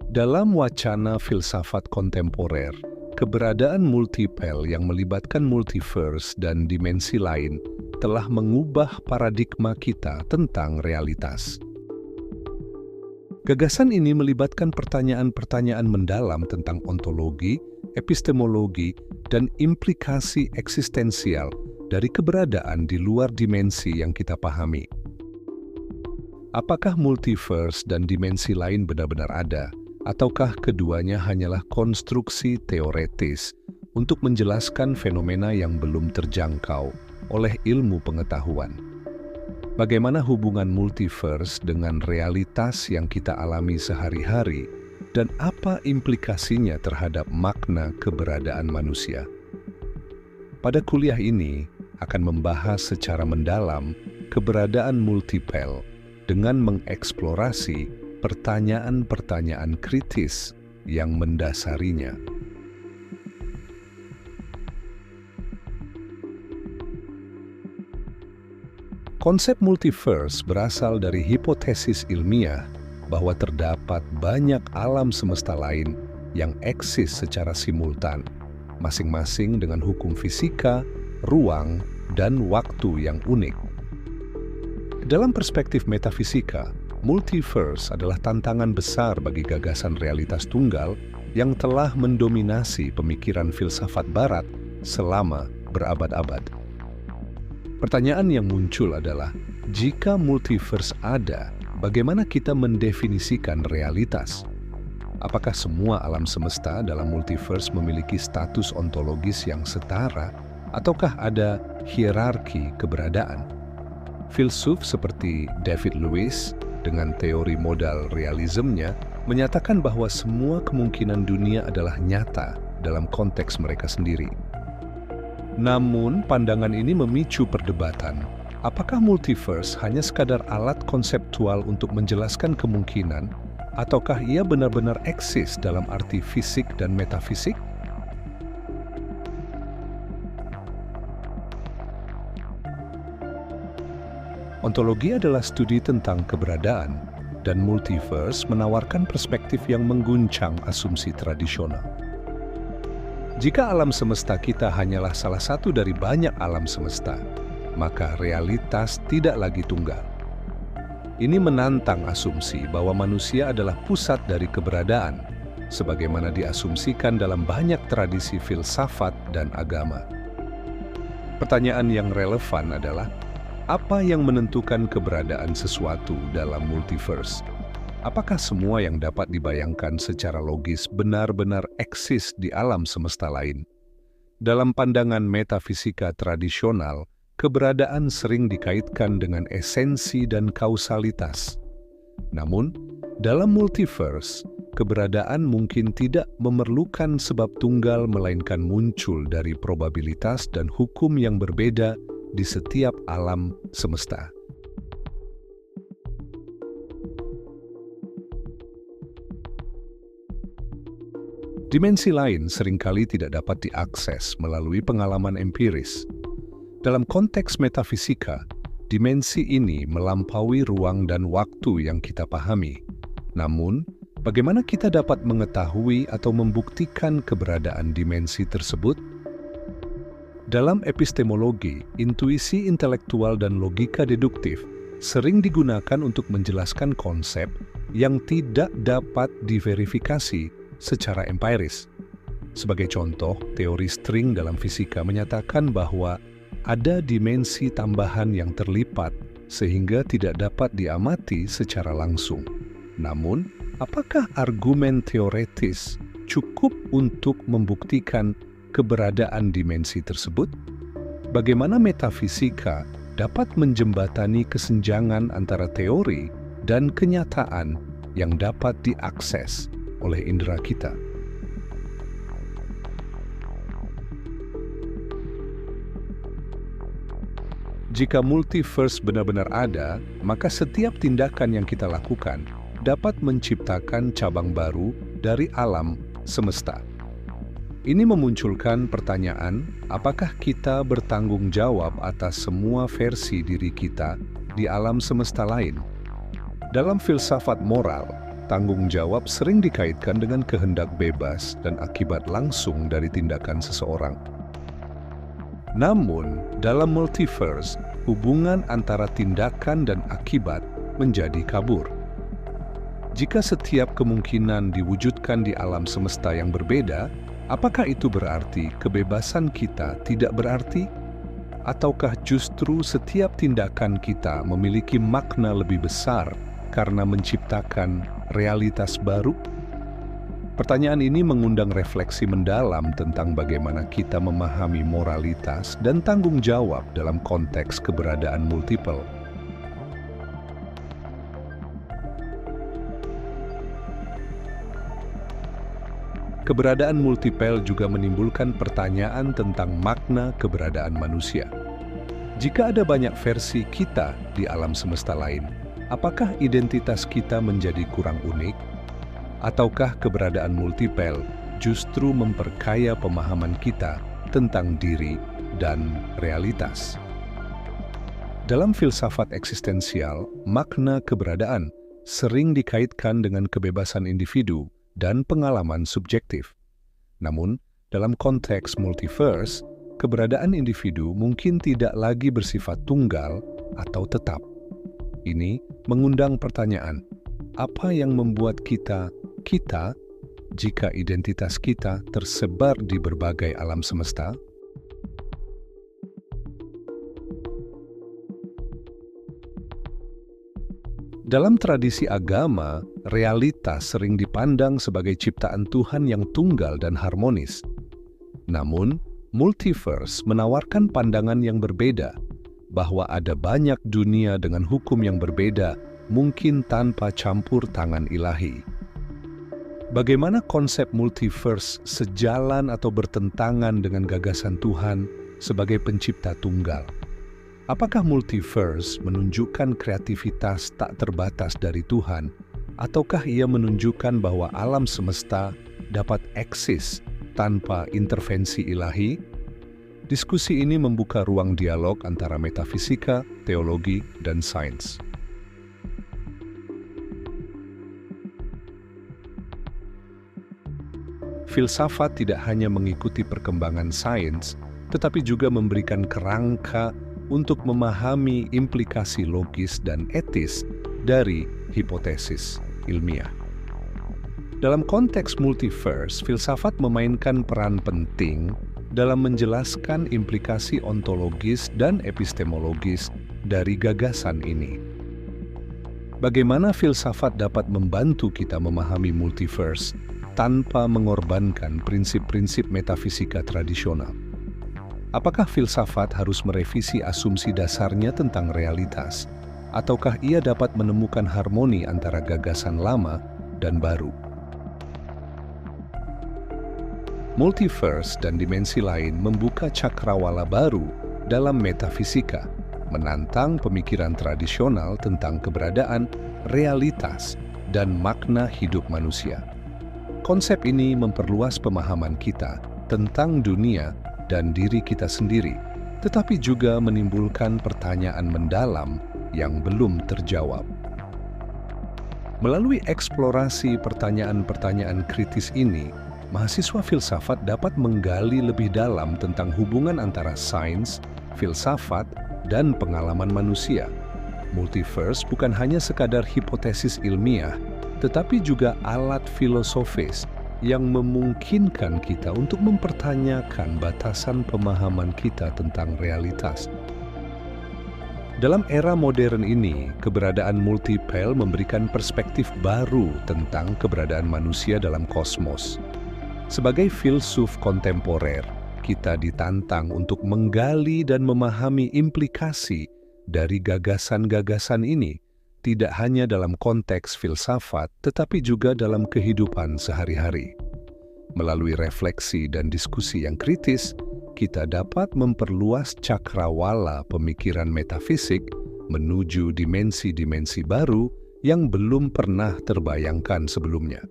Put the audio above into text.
Dalam wacana filsafat kontemporer, keberadaan multipel yang melibatkan multiverse dan dimensi lain telah mengubah paradigma kita tentang realitas. Gagasan ini melibatkan pertanyaan-pertanyaan mendalam tentang ontologi, epistemologi, dan implikasi eksistensial dari keberadaan di luar dimensi yang kita pahami. Apakah multiverse dan dimensi lain benar-benar ada? Ataukah keduanya hanyalah konstruksi teoretis untuk menjelaskan fenomena yang belum terjangkau oleh ilmu pengetahuan? Bagaimana hubungan multiverse dengan realitas yang kita alami sehari-hari, dan apa implikasinya terhadap makna keberadaan manusia? Pada kuliah ini akan membahas secara mendalam keberadaan multipel dengan mengeksplorasi pertanyaan-pertanyaan kritis yang mendasarinya. Konsep multiverse berasal dari hipotesis ilmiah bahwa terdapat banyak alam semesta lain yang eksis secara simultan, masing-masing dengan hukum fisika, ruang, dan waktu yang unik. Dalam perspektif metafisika, multiverse adalah tantangan besar bagi gagasan realitas tunggal yang telah mendominasi pemikiran filsafat Barat selama berabad-abad. Pertanyaan yang muncul adalah, jika multiverse ada, bagaimana kita mendefinisikan realitas? Apakah semua alam semesta dalam multiverse memiliki status ontologis yang setara, ataukah ada hierarki keberadaan? Filsuf seperti David Lewis dengan teori modal realismenya menyatakan bahwa semua kemungkinan dunia adalah nyata dalam konteks mereka sendiri. Namun, pandangan ini memicu perdebatan. Apakah multiverse hanya sekadar alat konseptual untuk menjelaskan kemungkinan, ataukah ia benar-benar eksis dalam arti fisik dan metafisik? Ontologi adalah studi tentang keberadaan, dan multiverse menawarkan perspektif yang mengguncang asumsi tradisional. Jika alam semesta kita hanyalah salah satu dari banyak alam semesta, maka realitas tidak lagi tunggal. Ini menantang asumsi bahwa manusia adalah pusat dari keberadaan, sebagaimana diasumsikan dalam banyak tradisi filsafat dan agama. Pertanyaan yang relevan adalah, apa yang menentukan keberadaan sesuatu dalam multiverse? Apakah semua yang dapat dibayangkan secara logis benar-benar eksis di alam semesta lain? Dalam pandangan metafisika tradisional, keberadaan sering dikaitkan dengan esensi dan kausalitas. Namun, dalam multiverse, keberadaan mungkin tidak memerlukan sebab tunggal melainkan muncul dari probabilitas dan hukum yang berbeda di setiap alam semesta. Dimensi lain seringkali tidak dapat diakses melalui pengalaman empiris. Dalam konteks metafisika, dimensi ini melampaui ruang dan waktu yang kita pahami. Namun, bagaimana kita dapat mengetahui atau membuktikan keberadaan dimensi tersebut? Dalam epistemologi, intuisi intelektual dan logika deduktif sering digunakan untuk menjelaskan konsep yang tidak dapat diverifikasi secara empiris. Sebagai contoh, teori string dalam fisika menyatakan bahwa ada dimensi tambahan yang terlipat sehingga tidak dapat diamati secara langsung. Namun, apakah argumen teoretis cukup untuk membuktikan keberadaan dimensi tersebut? Bagaimana metafisika dapat menjembatani kesenjangan antara teori dan kenyataan yang dapat diakses oleh indera kita? Jika multiverse benar-benar ada, maka setiap tindakan yang kita lakukan dapat menciptakan cabang baru dari alam semesta. Ini memunculkan pertanyaan, apakah kita bertanggung jawab atas semua versi diri kita di alam semesta lain? Dalam filsafat moral, tanggung jawab sering dikaitkan dengan kehendak bebas dan akibat langsung dari tindakan seseorang. Namun, dalam multiverse, hubungan antara tindakan dan akibat menjadi kabur. Jika setiap kemungkinan diwujudkan di alam semesta yang berbeda, apakah itu berarti kebebasan kita tidak berarti? Ataukah justru setiap tindakan kita memiliki makna lebih besar karena menciptakan realitas baru? Pertanyaan ini mengundang refleksi mendalam tentang bagaimana kita memahami moralitas dan tanggung jawab dalam konteks keberadaan multiple. Keberadaan multiple juga menimbulkan pertanyaan tentang makna keberadaan manusia. Jika ada banyak versi kita di alam semesta lain, apakah identitas kita menjadi kurang unik? Ataukah keberadaan multiple justru memperkaya pemahaman kita tentang diri dan realitas? Dalam filsafat eksistensial, makna keberadaan sering dikaitkan dengan kebebasan individu dan pengalaman subjektif. Namun, dalam konteks multiverse, keberadaan individu mungkin tidak lagi bersifat tunggal atau tetap. Ini mengundang pertanyaan, apa yang membuat kita jika identitas kita tersebar di berbagai alam semesta? Dalam tradisi agama, realitas sering dipandang sebagai ciptaan Tuhan yang tunggal dan harmonis. Namun, multiverse menawarkan pandangan yang berbeda, bahwa ada banyak dunia dengan hukum yang berbeda, mungkin tanpa campur tangan ilahi. Bagaimana konsep multiverse sejalan atau bertentangan dengan gagasan Tuhan sebagai pencipta tunggal? Apakah multiverse menunjukkan kreativitas tak terbatas dari Tuhan, ataukah ia menunjukkan bahwa alam semesta dapat eksis tanpa intervensi ilahi? Diskusi ini membuka ruang dialog antara metafisika, teologi, dan sains. Filsafat tidak hanya mengikuti perkembangan sains, tetapi juga memberikan kerangka untuk memahami implikasi logis dan etis dari hipotesis ilmiah. Dalam konteks multiverse, filsafat memainkan peran penting dalam menjelaskan implikasi ontologis dan epistemologis dari gagasan ini. Bagaimana filsafat dapat membantu kita memahami multiverse tanpa mengorbankan prinsip-prinsip metafisika tradisional? Apakah filsafat harus merevisi asumsi dasarnya tentang realitas, ataukah ia dapat menemukan harmoni antara gagasan lama dan baru? Multiverse dan dimensi lain membuka cakrawala baru dalam metafisika, menantang pemikiran tradisional tentang keberadaan, realitas, dan makna hidup manusia. Konsep ini memperluas pemahaman kita tentang dunia dan diri kita sendiri, tetapi juga menimbulkan pertanyaan mendalam yang belum terjawab. Melalui eksplorasi pertanyaan-pertanyaan kritis ini, mahasiswa filsafat dapat menggali lebih dalam tentang hubungan antara sains, filsafat, dan pengalaman manusia. Multiverse bukan hanya sekadar hipotesis ilmiah, tetapi juga alat filosofis yang memungkinkan kita untuk mempertanyakan batasan pemahaman kita tentang realitas. Dalam era modern ini, keberadaan multiple memberikan perspektif baru tentang keberadaan manusia dalam kosmos. Sebagai filsuf kontemporer, kita ditantang untuk menggali dan memahami implikasi dari gagasan-gagasan ini, tidak hanya dalam konteks filsafat, tetapi juga dalam kehidupan sehari-hari. Melalui refleksi dan diskusi yang kritis, kita dapat memperluas cakrawala pemikiran metafisik menuju dimensi-dimensi baru yang belum pernah terbayangkan sebelumnya.